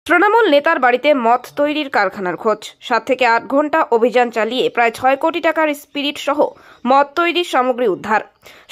তৃণমূল নেতার বাড়িতে মদ তৈরির কারখানার খোঁজ। 7 থেকে 8 ঘন্টা অভিযান চালিয়ে প্রায় 6 কোটি টাকার স্পিরিট সহ মদ তৈরির সামগ্রী উদ্ধার।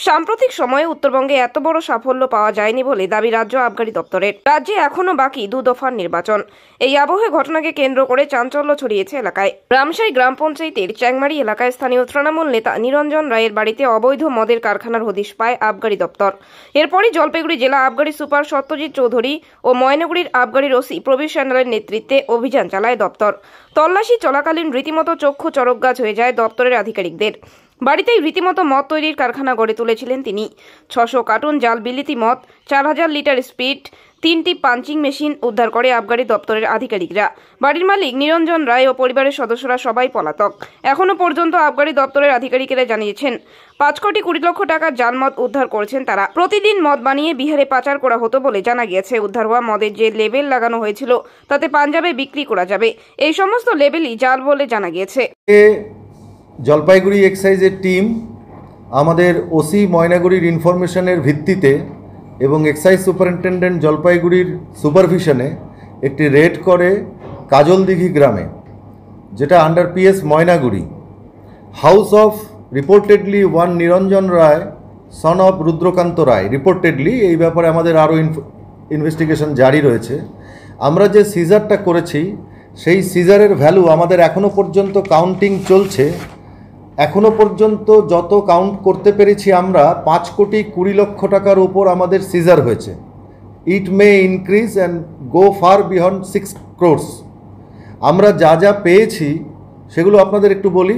সাম্প্রতিক সময়ে উত্তরবঙ্গে এত বড় সাফল্য পাওয়া যায়নি বলে দাবি রাজ্য আবগারি দপ্তরের। রাজ্যে এখনও বাকি 2 দফার নির্বাচন। এই আবহে ঘটনাকে কেন্দ্র করে চাঞ্চল্য ছড়িয়েছে এলাকায়। রামশাই গ্রাম পঞ্চায়েতের চ্যাংমারি এলাকায় স্থানীয় তৃণমূল নেতা নিরঞ্জন রায়ের বাড়িতে অবৈধ মদের কারখানার হদিশ পায় আবগারি দপ্তর। এরপরই জলপাইগুড়ি জেলা আবগারি সুপার সত্যজিৎ চৌধুরী ও ময়নাগুড়ির আবগারির ওসি প্রবীর স্যান্ডালের নেতৃত্বে অভিযান চালায় দপ্তর। তল্লাশি চলাকালীন রীতিমতো চক্ষু চড়কগাছ হয়ে যায় দপ্তরের আধিকারিকদের। বাড়িতেই রীতিমতো মদ তৈরির কারখানা গড়ে তুলেছিলেন তিনি। 600 কার্টুন জাল বিলিতি মদ, 4000 লিটার স্পিরিট, 3টি পাঞ্চিং মেশিন উদ্ধার করে আবগারি দপ্তরের আধিকারিকরা। বাড়ির মালিক নিরঞ্জন রায় ও পরিবারের সদস্যরা সবাই পলাতক। এখনো পর্যন্ত আবগারি দপ্তরের আধিকারিকেরা জানিয়েছেন 5 কোটি 20 লক্ষ টাকার জাল মদ উদ্ধার করেছেন তারা। প্রতিদিন মদ বানিয়ে বিহারে পাচার করা হতো বলে জানা গিয়েছে। উদ্ধার হওয়া মদের যে লেবেল লাগানো হয়েছিল তাতে পাঞ্জাবে বিক্রি করা যাবে, এই সমস্ত লেবেলই জাল বলে জানা গিয়েছে। জলপাইগুড়ি এক্সাইজের টিম আমাদের ওসি ময়নাগুড়ির ইনফরমেশনের ভিত্তিতে এবং এক্সাইজ সুপারিনটেন্ডেন্ট জলপাইগুড়ির সুপারভিশনে একটি রেড করে কাজলদিঘি গ্রামে, যেটা under PS Maynaguri, house of reportedly one Niranjan Roy son of Rudrakanta Roy. Reportedly এই ব্যাপারে আমাদের আরও ইনভেস্টিগেশন জারি রয়েছে। আমরা যে সিজারটা করেছি সেই সিজারের ভ্যালু আমাদের এখনও পর্যন্ত কাউন্টিং চলছে। এখনও পর্যন্ত যত কাউন্ট করতে পেরেছি আমরা 5 কোটি 20 লক্ষ টাকার উপর আমাদের সিজার হয়েছে। It may increase and go far beyond 6 crores। আমরা যা যা পেয়েছি সেগুলো আপনাদের একটু বলি।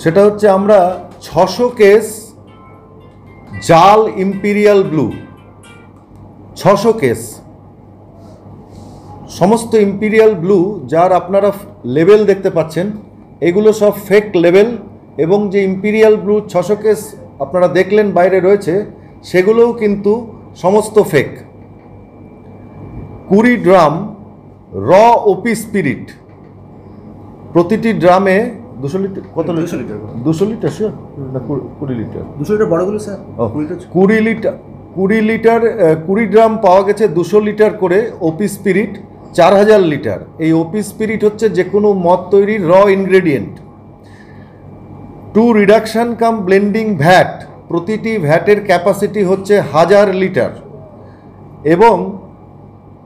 সেটা হচ্ছে আমরা 600 কেস জাল ইম্পিরিয়াল ব্লু, 600 কেস, সমস্ত ইম্পিরিয়াল ব্লু যার আপনারা লেবেল দেখতে পাচ্ছেন এগুলো সব ফেক লেবেল, এবং যে ইম্পিরিয়াল ব্লু 600 কেস আপনারা দেখলেন বাইরে রয়েছে সেগুলোও কিন্তু সমস্ত ফেক। 20 ড্রাম র ওপি স্পিরিট, প্রতিটি ড্রামে 200 লিটার, কত লিটার? 200 লিটার শিওর না 20 লিটার? 200 লিটার বড়গুলো স্যার, 20 লিটার, 20 ড্রাম পাওয়া গেছে 200 লিটার করে ওপি স্পিরিট, 4000 লিটার। এই ওপি স্পিরিট হচ্ছে যে কোনো মদ তৈরির র ইনগ্রেডিয়েন্ট। 2 রিডাকশন কাম ব্লেন্ডিং ভ্যাট, প্রতিটি ভ্যাটের ক্যাপাসিটি হচ্ছে 1000 লিটার, এবং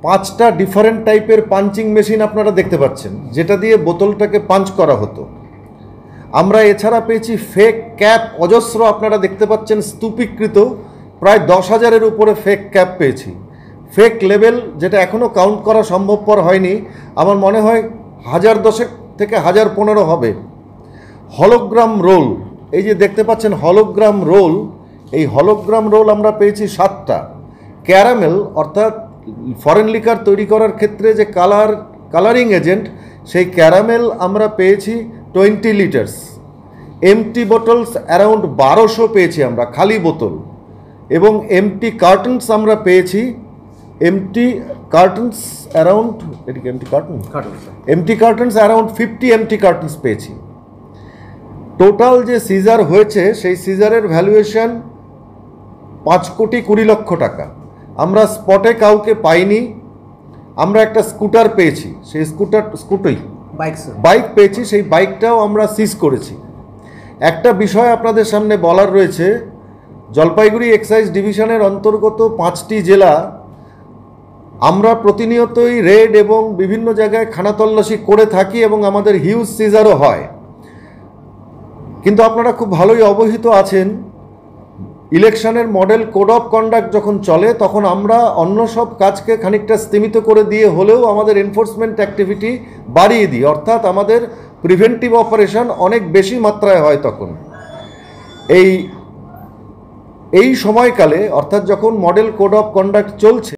5টা ডিফারেন্ট টাইপের পাঞ্চিং মেশিন আপনারা দেখতে পাচ্ছেন যেটা দিয়ে বোতলটাকে পাঞ্চ করা হতো। আমরা এছাড়া পেয়েছি ফেক ক্যাপ অজস্র, আপনারা দেখতে পাচ্ছেন স্তূপীকৃত প্রায় 10,000-এর উপরে ফেক ক্যাপ পেয়েছি। ফেক লেবেল যেটা এখনও কাউন্ট করা সম্ভবপর হয়নি, আমার মনে হয় 1010 থেকে 1015 হবে। হলোগ্রাম রোল, এই যে দেখতে পাচ্ছেন হলোগ্রাম রোল, এই হলোগ্রাম রোল আমরা পেয়েছি 7টা। ক্যারামেল অর্থাৎ ফরেন লিকার তৈরি করার ক্ষেত্রে যে কালারিং এজেন্ট, সেই ক্যারামেল আমরা পেয়েছি 20 লিটার্স। এমটি বোতলস অ্যারাউন্ড 1200 পেয়েছি আমরা, খালি বোতল, এবং এমটি কার্টনস আমরা পেয়েছি, এমটি কার্টনস অ্যারাউন্ড, এটিকে MT cartons around 50 MT cartons পেয়েছি। টোটাল যে সিজার হয়েছে সেই সিজারের ভ্যালুয়েশন 5 কোটি 20 লক্ষ টাকা। আমরা স্পটে কাউকে পাইনি। আমরা একটা স্কুটার পেয়েছি, সেই বাইক পেয়েছি, সেই বাইকটাও আমরা সিজ করেছি। একটা বিষয় আপনাদের সামনে বলার রয়েছে, জলপাইগুড়ি এক্সাইজ ডিভিশনের অন্তর্গত 5টি জেলা আমরা প্রতিনিয়তই রেড এবং বিভিন্ন জায়গায় খানাতল্লাশি করে থাকি এবং আমাদের হিউজ সিজারও হয়। কিন্তু আপনারা খুব ভালোই অবহিত আছেন, ইলেকশনের মডেল কোড অফ কন্ডাক্ট যখন চলে তখন আমরা অন্য সব কাজকে খানিকটা স্তীমিত করে দিয়ে হলেও আমাদের এনফোর্সমেন্ট অ্যাক্টিভিটি বাড়িয়ে দিই, অর্থাৎ আমাদের প্রিভেন্টিভ অপারেশন অনেক বেশি মাত্রায় হয়। তখন এই সময়কালে, অর্থাৎ যখন মডেল কোড অফ কন্ডাক্ট চলছে,